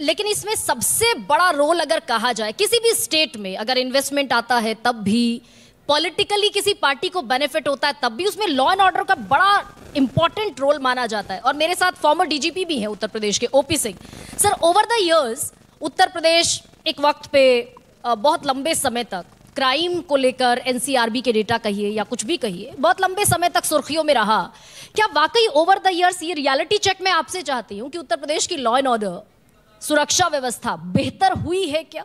लेकिन इसमें सबसे बड़ा रोल अगर कहा जाए किसी भी स्टेट में, अगर इन्वेस्टमेंट आता है तब भी, पॉलिटिकली किसी पार्टी को बेनिफिट होता है तब भी, उसमें लॉ एंड ऑर्डर का बड़ा इंपॉर्टेंट रोल माना जाता है। और मेरे साथ फॉर्मर डीजीपी भी हैं उत्तर प्रदेश के, OP Singh. Sir, over the years Uttar Pradesh एक वक्त पे बहुत लंबे समय तक क्राइम को लेकर, एनसीआरबी के डेटा कहिए या कुछ भी कहिए, बहुत लंबे समय तक सुर्खियों में रहा। क्या वाकई ओवर द इयर्स, ये रियलिटी चेक मैं आपसे चाहती हूं कि उत्तर प्रदेश की लॉ एंड ऑर्डर, सुरक्षा व्यवस्था बेहतर हुई है क्या?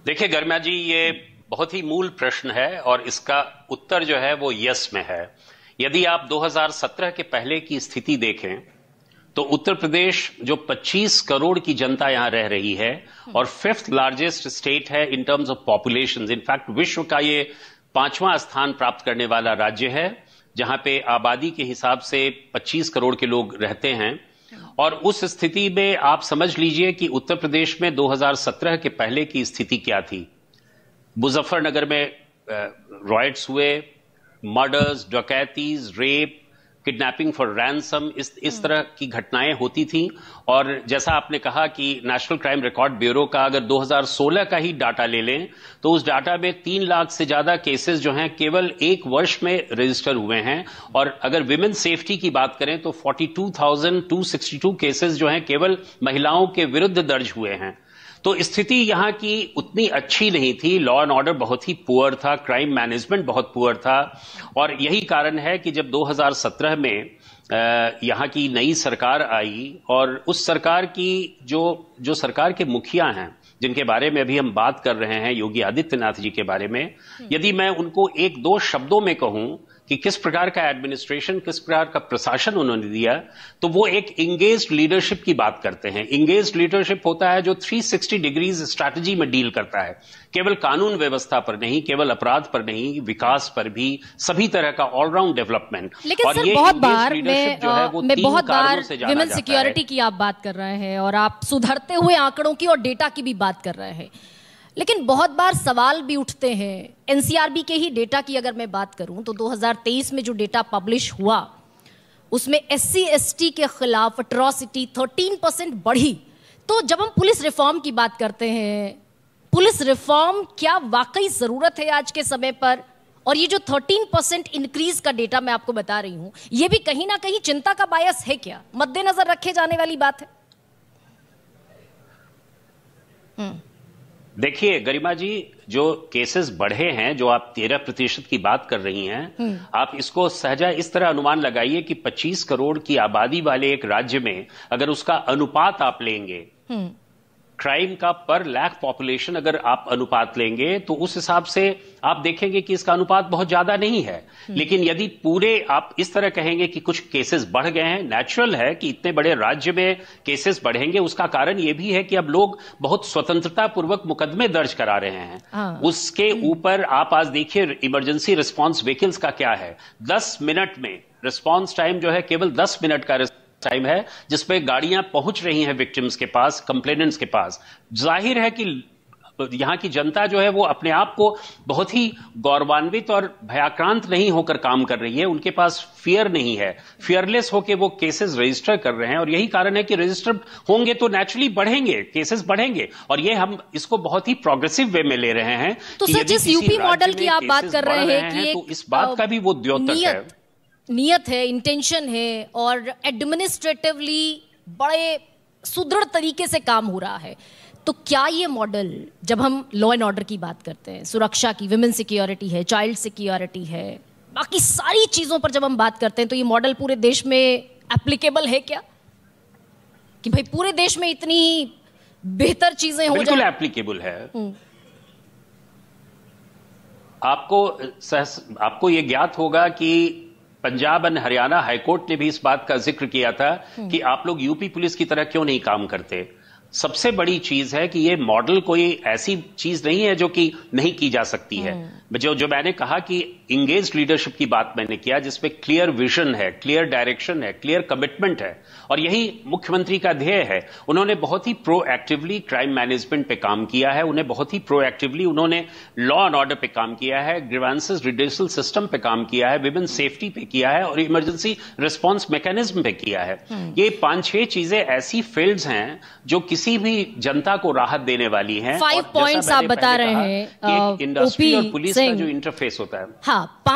देखिए गरिमा जी, ये बहुत ही मूल प्रश्न है और इसका उत्तर जो है वो यस में है। यदि आप 2017 के पहले की स्थिति देखें तो उत्तर प्रदेश जो 25 करोड़ की जनता यहां रह रही है और 5th लार्जेस्ट स्टेट है in terms of population. In fact विश्व का ये 5वां स्थान प्राप्त करने वाला राज्य है जहां पे आबादी के हिसाब से 25 करोड़ के लोग रहते हैं। और उस स्थिति में आप समझ लीजिए कि उत्तर प्रदेश में 2017 के पहले की स्थिति क्या थी। मुजफ्फरनगर में रॉयट्स हुए, murders, dacoities, rape, kidnapping for ransom, इस तरह की घटनाएं होती थी। और जैसा आपने कहा कि नेशनल क्राइम रिकॉर्ड ब्यूरो का अगर 2016 का ही डाटा ले लें तो उस डाटा में 3 लाख से ज्यादा केसेस जो हैं केवल एक वर्ष में रजिस्टर हुए हैं। और अगर विमेन सेफ्टी की बात करें तो 42,262 केसेस जो हैं केवल महिलाओं के विरुद्ध दर्ज हुए हैं। तो स्थिति यहां की उतनी अच्छी नहीं थी, लॉ एंड ऑर्डर बहुत ही पुअर था, क्राइम मैनेजमेंट बहुत पुअर था। और यही कारण है कि जब 2017 में यहां की नई सरकार आई और उस सरकार की जो सरकार के मुखिया हैं जिनके बारे में अभी हम बात कर रहे हैं, योगी आदित्यनाथ जी के बारे में, यदि मैं उनको एक दो शब्दों में कहूं कि किस प्रकार का एडमिनिस्ट्रेशन, किस प्रकार का प्रशासन उन्होंने दिया, तो वो एक इंगेज्ड लीडरशिप की बात करते हैं। इंगेज्ड लीडरशिप होता है जो 360 डिग्रीज स्ट्रैटेजी में डील करता है, केवल कानून व्यवस्था पर नहीं, केवल अपराध पर नहीं, विकास पर भी, सभी तरह का ऑलराउंड डेवलपमेंट। लेकिन और सर, ये बहुत बार बहुत बार विमेन सिक्योरिटी की आप बात कर रहे हैं और आप सुधरते हुए आंकड़ों की और डेटा की भी बात कर रहे हैं, लेकिन बहुत बार सवाल भी उठते हैं। एनसीआरबी के ही डेटा की अगर मैं बात करूं तो 2023 में जो डेटा पब्लिश हुआ उसमें एससी एसटी के खिलाफ अट्रॉसिटी 13% बढ़ी। तो जब हम पुलिस रिफॉर्म की बात करते हैं, पुलिस रिफॉर्म क्या वाकई जरूरत है आज के समय पर? और ये जो 13% इंक्रीज का डेटा मैं आपको बता रही हूं, ये भी कहीं ना कहीं चिंता का बायस है क्या? मद्देनजर रखे जाने वाली बात है। देखिए गरिमा जी, जो केसेस बढ़े हैं, जो आप 13% की बात कर रही हैं, आप इसको सहजा इस तरह अनुमान लगाइए कि 25 करोड़ की आबादी वाले एक राज्य में अगर उसका अनुपात आप लेंगे, क्राइम का पर लाख पॉपुलेशन अगर आप अनुपात लेंगे तो उस हिसाब से आप देखेंगे कि इसका अनुपात बहुत ज्यादा नहीं है। लेकिन यदि पूरे आप इस तरह कहेंगे कि कुछ केसेस बढ़ गए हैं, नेचुरल है कि इतने बड़े राज्य में केसेस बढ़ेंगे। उसका कारण यह भी है कि अब लोग बहुत स्वतंत्रता पूर्वक मुकदमे दर्ज करा रहे हैं। उसके ऊपर आप आज देखिए इमरजेंसी रिस्पॉन्स व्हीकल्स का क्या है, 10 मिनट में रिस्पॉन्स टाइम जो है, केवल 10 मिनट का टाइम है जिसपे गाड़ियां पहुंच रही हैं विक्टिम्स के पास, कंप्लेनेंट्स के पास। जाहिर है कि यहां की जनता जो है वो अपने आप को बहुत ही गौरवान्वित और भयाक्रांत नहीं होकर काम कर रही है। उनके पास फियर नहीं है, फियरलेस होकर वो केसेस रजिस्टर कर रहे हैं। और यही कारण है कि रजिस्टर होंगे तो नेचुरली बढ़ेंगे, केसेस बढ़ेंगे। और ये हम इसको बहुत ही प्रोग्रेसिव वे में ले रहे हैं। तो सर, जिस यूपी मॉडल की आप बात कर रहे हैं कि तो इस बात का भी वो द्योतक है, नियत है, इंटेंशन है और एडमिनिस्ट्रेटिवली बड़े सुदृढ़ तरीके से काम हो रहा है, तो क्या ये मॉडल, जब हम लॉ एंड ऑर्डर की बात करते हैं, सुरक्षा की, विमेन सिक्योरिटी है, चाइल्ड सिक्योरिटी है, बाकी सारी चीजों पर जब हम बात करते हैं, तो ये मॉडल पूरे देश में एप्लीकेबल है क्या? कि भाई पूरे देश में इतनी बेहतर चीजें हो जाए? बिल्कुल एप्लीकेबल है। आपको ये ज्ञात होगा कि पंजाब एंड हरियाणा हाईकोर्ट ने भी इस बात का जिक्र किया था कि आप लोग यूपी पुलिस की तरह क्यों नहीं काम करते। सबसे बड़ी चीज है कि ये मॉडल कोई ऐसी चीज नहीं है जो कि नहीं की जा सकती है। जो मैंने कहा कि इंगेज लीडरशिप की बात मैंने किया, जिसमें क्लियर विजन है, क्लियर डायरेक्शन है, क्लियर कमिटमेंट है, और यही मुख्यमंत्री का ध्येय है। उन्होंने बहुत ही प्रोएक्टिवली क्राइम मैनेजमेंट पे काम किया है, उन्हें बहुत ही प्रोएक्टिवली उन्होंने लॉ एंड ऑर्डर पे काम किया है, ग्रीवेंसेस रिड्यूसल सिस्टम पे काम किया है, विमेन सेफ्टी पे किया है, और इमरजेंसी रिस्पांस मैकेनिज्म पे किया है। ये 5-6 चीजें ऐसी फील्ड्स हैं जो किसी भी जनता को राहत देने वाली हैं। 5 पॉइंट्स आप बता रहे हैं इंडस्ट्री और पुलिस का जो इंटरफेस होता है। हाँ।